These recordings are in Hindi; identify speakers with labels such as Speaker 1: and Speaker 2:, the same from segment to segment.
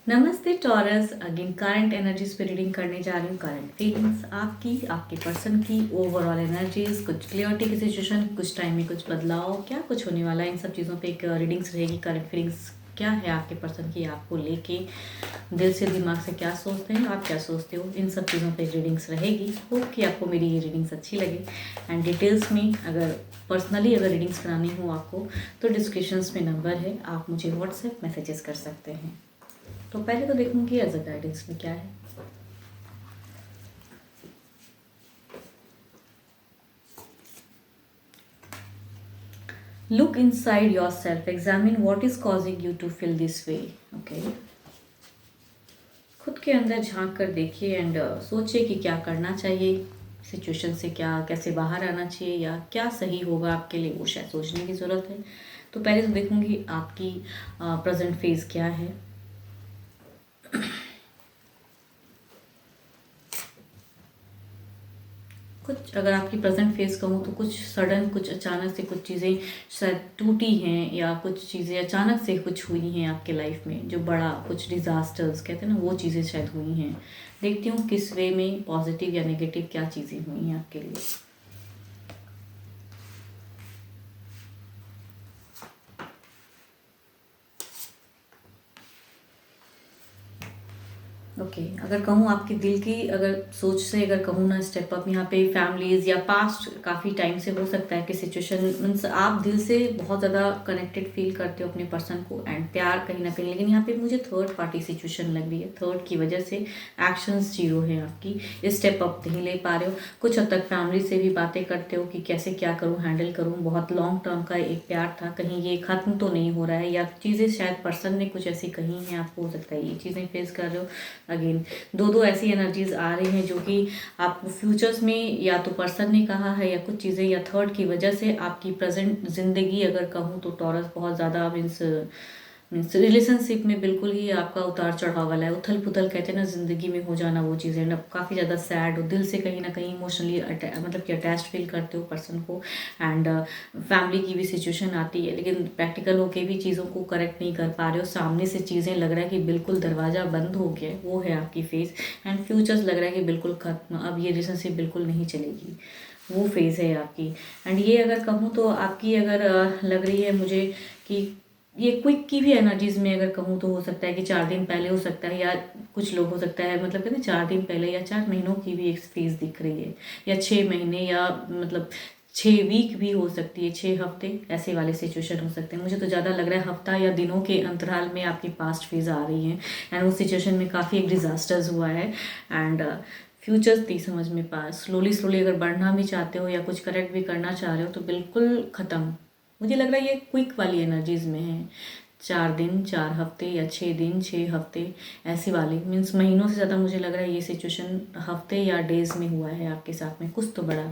Speaker 1: नमस्ते टॉरस। अगेन करंट एनर्जीज पे रीडिंग करने जा रही हूँ। करंट फीलिंग्स आपकी, आपके पर्सन की, ओवरऑल एनर्जीज, कुछ क्लियरिटी की सिचुएशन, कुछ टाइम में कुछ बदलाव, क्या कुछ होने वाला है, इन सब चीज़ों पे एक रीडिंग्स रहेगी। करंट फीलिंग्स क्या है आपके पर्सन की, आपको लेके दिल से दिमाग से क्या सोचते हैं, आप क्या सोचते हो, इन सब चीज़ों पे रीडिंग्स रहेगी। होप कि आपको मेरी ये रीडिंग्स अच्छी लगे। एंड डिटेल्स में अगर पर्सनली अगर रीडिंग्स करानी हो आपको तो डिस्क्रिप्शंस में नंबर है, आप मुझे व्हाट्सएप मैसेजेस कर सकते हैं। तो पहले तो देखूंगी एज अ गाइडेंस में क्या है। Look inside yourself, examine what is causing you to feel this way. Okay, खुद के अंदर झांक कर देखिए एंड सोचिए कि क्या करना चाहिए, सिचुएशन से क्या कैसे बाहर आना चाहिए या क्या सही होगा आपके लिए, वो शायद सोचने की ज़रूरत है। तो पहले तो देखूंगी आपकी प्रेजेंट फेज क्या है। कुछ अगर आपकी प्रेजेंट फेस कहूँ तो कुछ सडन, कुछ अचानक से कुछ चीज़ें शायद टूटी हैं या कुछ चीज़ें अचानक से कुछ हुई हैं आपके लाइफ में, जो बड़ा कुछ डिज़ास्टर्स कहते हैं ना, वो चीज़ें शायद हुई हैं। देखती हूँ किस वे में, पॉजिटिव या नेगेटिव, क्या चीज़ें हुई हैं आपके लिए। ओके अगर कहूँ आपके दिल की अगर सोच से अगर कहूँ ना, स्टेप अप यहाँ पे फैमिलीज या पास्ट काफ़ी टाइम से हो सकता है कि सिचुएशन मीन्स आप दिल से बहुत ज़्यादा कनेक्टेड फील करते हो अपने पर्सन को एंड प्यार कहीं ना कहीं, लेकिन यहाँ पे मुझे थर्ड पार्टी सिचुएशन लग रही है। थर्ड की वजह से एक्शंस जीरो है आपकी, स्टेप अप नहीं ले पा रहे हो। कुछ हद तक फैमिली से भी बातें करते हो कि कैसे क्या करूँ, हैंडल करूँ। बहुत लॉन्ग टर्म का एक प्यार था, कहीं ये ख़त्म तो नहीं हो रहा है, या चीज़ें शायद पर्सन ने कुछ ऐसी कही हैं आपको, हो सकता है ये चीज़ें फेस कर रहे हो। अगेन दो दो ऐसी एनर्जीज आ रही हैं जो कि आपको फ्यूचर्स में या तो पर्सन ने कहा है या कुछ चीज़ें, या थर्ड की वजह से आपकी प्रेजेंट जिंदगी अगर कहूँ तो टॉरस बहुत ज़्यादा मीन्स मीन्स रिलेशनशिप में बिल्कुल ही आपका उतार चढ़ाव वाला है। उथल पुथल कहते हैं ना ज़िंदगी में हो जाना, वो चीज़ें ना काफ़ी ज़्यादा सैड हो, दिल से कहीं ना कहीं इमोशनली मतलब कि अटैच फील करते हो पर्सन को। एंड फैमिली की भी सिचुएशन आती है, लेकिन प्रैक्टिकल होके भी चीज़ों को करेक्ट नहीं कर पा रहे हो। सामने से चीज़ें लग रहा है कि बिल्कुल दरवाज़ा बंद हो गया है, वो है आपकी फेस। एंड फ्यूचर्स लग रहा है कि बिल्कुल खत्म, अब ये रिलेशनशिप बिल्कुल नहीं चलेगी, वो फेज़ है आपकी। एंड ये अगर कहूँ तो आपकी अगर लग रही है मुझे कि ये क्विक की भी एनर्जीज में अगर कहूँ तो हो सकता है कि 4 दिन पहले हो सकता है, या कुछ लोग हो सकता है मतलब कहते हैं 4 दिन पहले, या 4 महीनों की भी एक फेज दिख रही है, या 6 महीने, या मतलब 6 वीक भी हो सकती है, 6 हफ्ते, ऐसे वाले सिचुएशन हो सकते हैं। मुझे तो ज़्यादा लग रहा है हफ्ता या दिनों के अंतराल में आपकी पास्ट फेज आ रही है। एंड उस सिचुएशन में काफ़ी एक डिजास्टर्स हुआ है। एंड फ्यूचर्स नहीं समझ में पा, स्लोली स्लोली अगर बढ़ना भी चाहते हो या कुछ करेक्ट भी करना चाह रहे हो तो बिल्कुल ख़त्म। मुझे लग रहा है ये क्विक वाली एनर्जीज में है। 4 दिन, 4 हफ्ते, या 6 दिन, 6 हफ्ते, ऐसी वाली मीन्स महीनों से ज़्यादा मुझे लग रहा है ये सिचुएशन हफ्ते या डेज में हुआ है आपके साथ में, कुछ तो बड़ा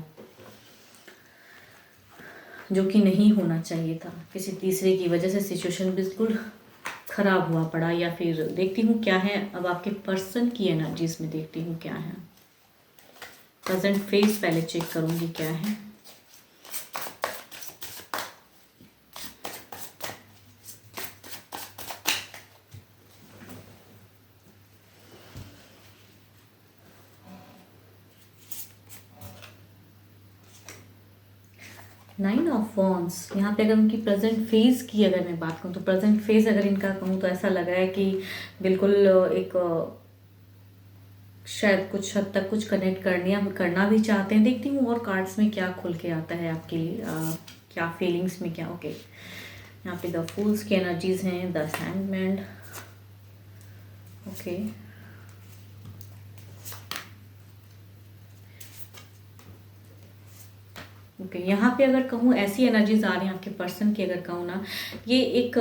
Speaker 1: जो कि नहीं होना चाहिए था। किसी तीसरे की वजह से सिचुएशन बिल्कुल खराब हुआ पड़ा। या फिर देखती हूँ क्या है अब आपके पर्सन की एनर्जीज में, देखती हूँ क्या है। प्रेजेंट फेस पहले चेक करूँगी क्या है। 9 ऑफ वॉन्ड्स यहाँ पे अगर उनकी प्रेजेंट फेज की अगर मैं बात करूँ तो प्रेजेंट फेज अगर इनका कहूँ तो ऐसा लग रहा है कि बिल्कुल एक शायद कुछ हद तक कुछ कनेक्ट करना भी चाहते हैं। देखती हूँ और कार्ड्स में क्या खुल के आता है आपके लिए, क्या फीलिंग्स में क्या। ओके यहाँ पे द फूल्स की एनर्जीज हैं, द हैंगमैन। ओके ओके यहाँ पे अगर कहूँ ऐसी एनर्जीज आ रही हैं आपके पर्सन की, अगर कहूँ ना ये एक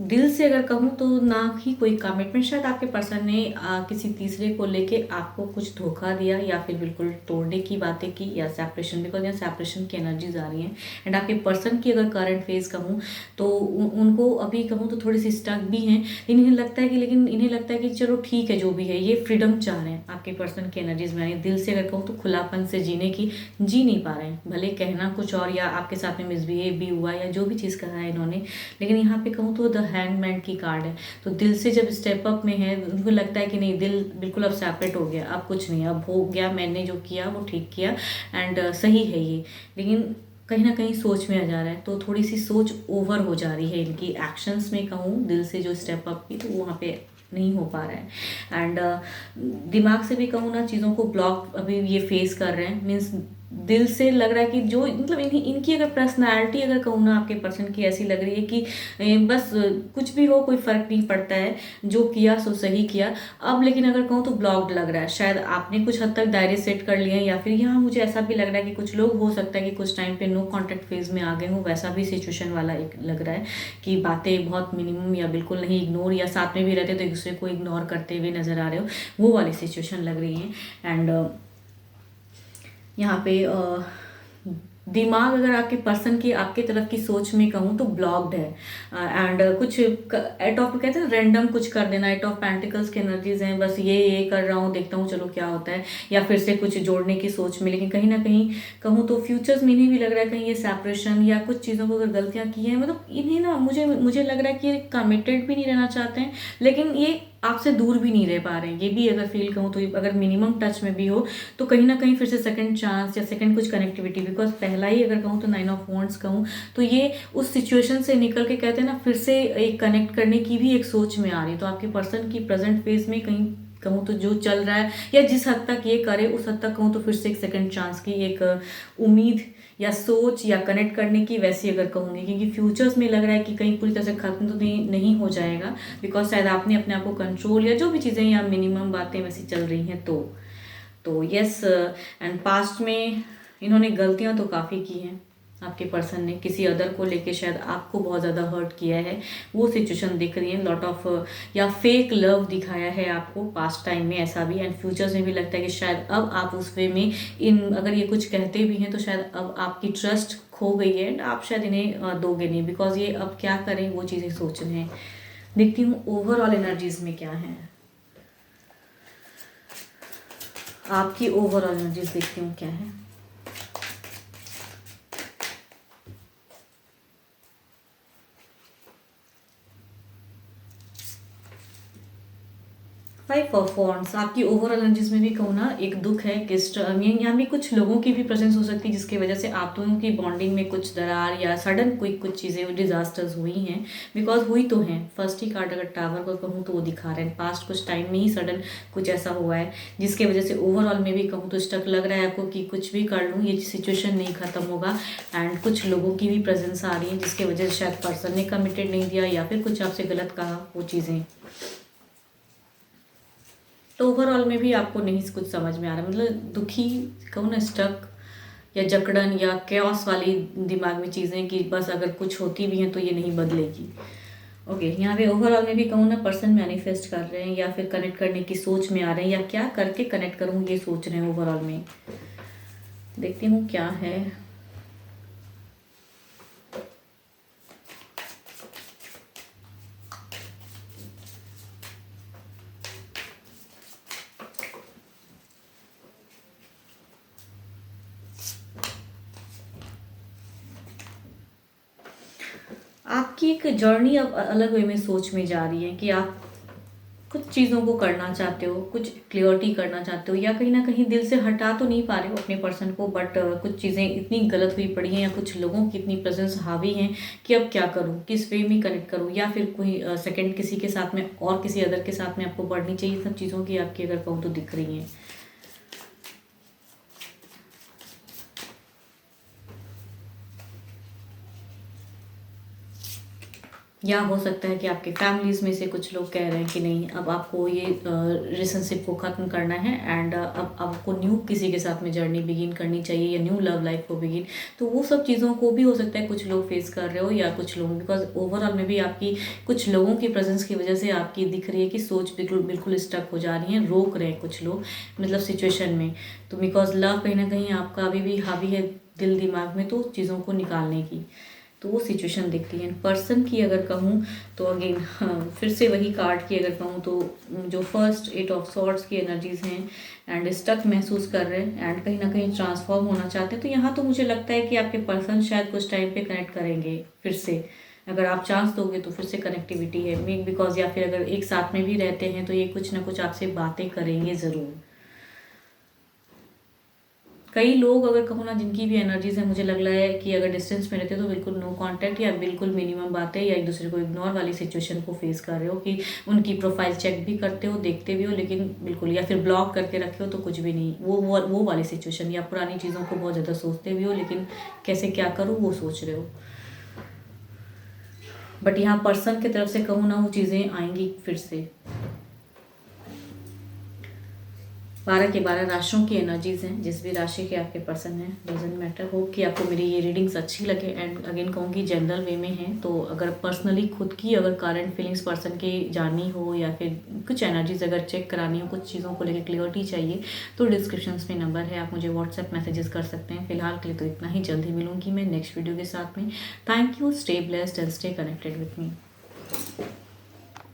Speaker 1: दिल से अगर कहूँ तो ना ही कोई कमिटमेंट, शायद आपके पर्सन ने किसी तीसरे को लेके आपको कुछ धोखा दिया या फिर बिल्कुल तोड़ने की बातें की, या सेपरेशन, बिकॉज यहाँ सेपरेशन की एनर्जीज आ रही हैं। एंड आपके पर्सन की अगर करंट फेज कहूँ तो उनको अभी कहूँ तो थोड़ी सी स्टक भी हैं। इन्हें लगता है कि लेकिन इन्हें लगता है कि चलो ठीक है जो भी है, ये फ्रीडम चाह रहे हैं आपके पर्सन की एनर्जीज में आ रही है। दिल से अगर कहूँ तो खुलापन से जीने की जी नहीं पा रहे हैं, भले कहना कुछ और या आपके साथ में मिसबिहेव भी हुआ या जो भी चीज़ कहा है इन्होंने, लेकिन यहाँ पे कहूँ तो द हैंगमैन की कार्ड है। तो दिल से जब स्टेप अप में है, उनको लगता है कि नहीं, दिल बिल्कुल अब सेपरेट हो गया, अब कुछ नहीं, अब हो गया, मैंने जो किया वो ठीक किया एंड सही है ये। लेकिन कहीं ना कहीं सोच में आ जा रहा है, तो थोड़ी सी सोच ओवर हो जा रही है इनकी एक्शंस में कहूँ, दिल से जो स्टेप अप की, तो वो वहाँ पे नहीं हो पा रहा है। एंड दिमाग से भी कहूँ ना, चीज़ों को ब्लॉक अभी ये फेस कर रहे हैं। मीन्स दिल से लग रहा है कि जो मतलब इनकी अगर पर्सनालिटी अगर कहूँ ना आपके पर्सन की ऐसी लग रही है कि बस कुछ भी हो कोई फ़र्क नहीं पड़ता है, जो किया सो सही किया। अब लेकिन अगर कहूँ तो ब्लॉक्ड लग रहा है, शायद आपने कुछ हद तक दायरे सेट कर लिए हैं, या फिर यहाँ मुझे ऐसा भी लग रहा है कि कुछ लोग हो सकता है कि कुछ टाइम पे नो कॉन्टैक्ट फेज में आ गए हों, वैसा भी सिचुएशन वाला एक लग रहा है कि बातें बहुत मिनिमम या बिल्कुल नहीं, इग्नोर, या साथ में भी रहते तो एक दूसरे को इग्नोर करते हुए नज़र आ रहे हो, वो वाली सिचुएशन लग रही है। एंड यहाँ पे दिमाग अगर आपके पर्सन की आपके तरफ की सोच में कहूँ तो ब्लॉक्ड है। एंड कुछ एट ऑफ कहते हैं रैंडम कुछ कर देना, एट ऑफ पेंटिकल्स की एनर्जीज हैं, बस ये कर रहा हूँ, देखता हूँ चलो क्या होता है, या फिर से कुछ जोड़ने की सोच में। लेकिन कहीं ना कहीं कहूँ तो फ्यूचर्स में इन्हें भी लग रहा है कहीं ये सेपरेशन या कुछ चीज़ों को अगर गलतियाँ की हैं, मतलब इन्हें ना मुझे लग रहा है कि ये कमिटेड भी नहीं रहना चाहते हैं, लेकिन ये आपसे दूर भी नहीं रह पा रहे हैं। ये भी अगर फील कहूँ तो अगर मिनिमम टच में भी हो तो कहीं ना कहीं फिर से सेकंड चांस या सेकंड कुछ कनेक्टिविटी, बिकॉज पहला ही अगर कहूँ तो 9 ऑफ वॉन्ड्स कहूँ तो ये उस सिचुएशन से निकल के कहते हैं ना फिर से एक कनेक्ट करने की भी एक सोच में आ रही है। तो आपके पर्सन की प्रेजेंट फेज में कहीं कहूँ तो जो चल रहा है या जिस हद तक ये करे उस हद तक कहूँ तो फिर से एक सेकंड चांस की एक उम्मीद या सोच या कनेक्ट करने की वैसी अगर कहूँगी, क्योंकि फ्यूचर्स में लग रहा है कि कहीं पूरी तरह से खत्म तो नहीं हो जाएगा, बिकॉज शायद आपने अपने आप को कंट्रोल या जो भी चीज़ें या मिनिमम बातें वैसी चल रही हैं। तो यस, एंड पास्ट में इन्होंने गलतियां तो काफ़ी की हैं, आपके पर्सन ने किसी अदर को लेके शायद आपको बहुत ज़्यादा हर्ट किया है, वो सिचुएशन दिख रही है। लॉट ऑफ या फेक लव दिखाया है आपको पास्ट टाइम में, ऐसा भी। एंड फ्यूचर्स में भी लगता है कि शायद अब आप उस वे में अगर ये कुछ कहते भी हैं तो शायद अब आपकी ट्रस्ट खो गई है एंड आप शायद इन्हें दोगे नहीं, बिकॉज ये अब क्या करें वो चीज़ें सोच रहे हैं। देखती हूँ ओवरऑल एनर्जीज में क्या है, आपकी ओवरऑल एनर्जीज देखती हूँ क्या है। फाइव ऑफ वॉन्ड्स आपकी ओवरऑल एनर्जीज में भी कहूँ ना एक दुख है कि यहाँ भी कुछ लोगों की भी प्रेजेंस हो सकती है जिसकी वजह से आप दोनों की बॉन्डिंग में कुछ दरार या सडन कोई कुछ चीज़ें डिजास्टर्स हुई हैं, बिकॉज हुई तो हैं। फर्स्ट ही कार्ड अगर टावर को कहूँ तो वो दिखा रहे हैं पास्ट कुछ टाइम में ही सडन कुछ ऐसा हुआ है जिसकी वजह से ओवरऑल में भी कहूँ तो स्टक लग रहा है आपको कि कुछ भी कर लूँ ये सिचुएशन नहीं खत्म होगा। एंड कुछ लोगों की भी प्रेजेंस आ रही है जिसकी वजह से शायद पर्सन ने कमिटेड नहीं दिया या फिर कुछ आपसे गलत कहा वो चीज़ें। तो ओवरऑल में भी आपको नहीं कुछ समझ में आ रहा, मतलब दुखी कहूँ ना, स्टक या जकड़न या कैओस वाली दिमाग में चीज़ें कि बस अगर कुछ होती भी हैं तो ये नहीं बदलेगी। ओके, यहाँ पे ओवरऑल में भी कहूँ ना पर्सन मैनिफेस्ट कर रहे हैं या फिर कनेक्ट करने की सोच में आ रहे हैं या क्या करके कनेक्ट करूँ ये सोच रहे हैं ओवरऑल में। देखती हूँ क्या है। आपकी एक जर्नी अब अलग वे में सोच में जा रही है कि आप कुछ चीज़ों को करना चाहते हो, कुछ क्लियरिटी करना चाहते हो, या कहीं ना कहीं दिल से हटा तो नहीं पा रहे हो अपने पर्सन को, बट कुछ चीज़ें इतनी गलत हुई पड़ी हैं या कुछ लोगों की इतनी प्रेजेंस हावी हैं कि अब क्या करूँ, किस वे में कनेक्ट करूँ, या फिर कोई सेकंड किसी के साथ में और किसी अदर के साथ में आपको बढ़नी चाहिए। सब चीज़ों की आपकी अगर कहूँ तो दिख रही हैं। या हो सकता है कि आपके फैमिलीज़ में से कुछ लोग कह रहे हैं कि नहीं अब आपको ये रिलेशनशिप को ख़त्म करना है एंड अब आपको न्यू किसी के साथ में जर्नी बिगिन करनी चाहिए या न्यू लव लाइफ को बिगिन। तो वो सब चीज़ों को भी हो सकता है कुछ लोग फेस कर रहे हो या कुछ लोग, बिकॉज ओवरऑल में भी आपकी कुछ लोगों की प्रेजेंस की वजह से आपकी दिख रही है कि सोच बिल्कुल स्टक हो जा रही है, रोक रहे हैं कुछ लोग मतलब सिचुएशन में। तो बिकॉज लव कहीं ना कहीं आपका अभी भी हावी है दिल दिमाग में, तो चीज़ों को निकालने की तो वो सिचुएशन दिखती है। पर्सन की अगर कहूँ तो अगेन फिर से वही कार्ड की अगर कहूँ तो जो फर्स्ट 8 ऑफ सॉर्ड्स की एनर्जीज हैं एंड स्टक महसूस कर रहे हैं एंड कहीं ना कहीं ट्रांसफॉर्म होना चाहते हैं। तो यहाँ तो मुझे लगता है कि आपके पर्सन शायद कुछ टाइम पे कनेक्ट करेंगे फिर से, अगर आप चांस दोगे तो फिर से कनेक्टिविटी है, मे बिकॉज या फिर अगर एक साथ में भी रहते हैं तो ये कुछ ना कुछ आपसे बातें करेंगे ज़रूर। कई लोग अगर कहूँ ना जिनकी भी एनर्जीज है, मुझे लग रहा है कि अगर डिस्टेंस में रहते हो तो बिल्कुल नो कांटेक्ट या बिल्कुल मिनिमम बातें या एक दूसरे को इग्नोर वाली सिचुएशन को फेस कर रहे हो, कि उनकी प्रोफाइल चेक भी करते हो, देखते भी हो, लेकिन बिल्कुल, या फिर ब्लॉक करके रखे हो तो कुछ भी नहीं, वो वाली सिचुएशन, या पुरानी चीज़ों को बहुत ज़्यादा सोचते भी हो लेकिन कैसे क्या करूँ वो सोच रहे हो। बट यहाँ पर्सन की तरफ से कहूँ ना, वो चीज़ें आएंगी फिर से। 12 के 12 राशियों की एनर्जीज हैं, जिस भी राशि के आपके पर्सन हैं, डजंट मैटर। होप कि आपको मेरी ये रीडिंग्स अच्छी लगे। एंड अगेन कहूँगी जनरल वे में है, तो अगर पर्सनली खुद की अगर करंट फीलिंग्स पर्सन की जाननी हो या फिर कुछ एनर्जीज अगर चेक करानी हो, कुछ चीज़ों को लेकर क्लियरिटी चाहिए, तो डिस्क्रिप्शन में नंबर है, आप मुझे व्हाट्सएप मैसेजेस कर सकते हैं। फिलहाल के लिए तो इतना ही, जल्द ही मिलूंगी मैं नेक्स्ट वीडियो के साथ में। Thank you, stay blessed and stay connected with me.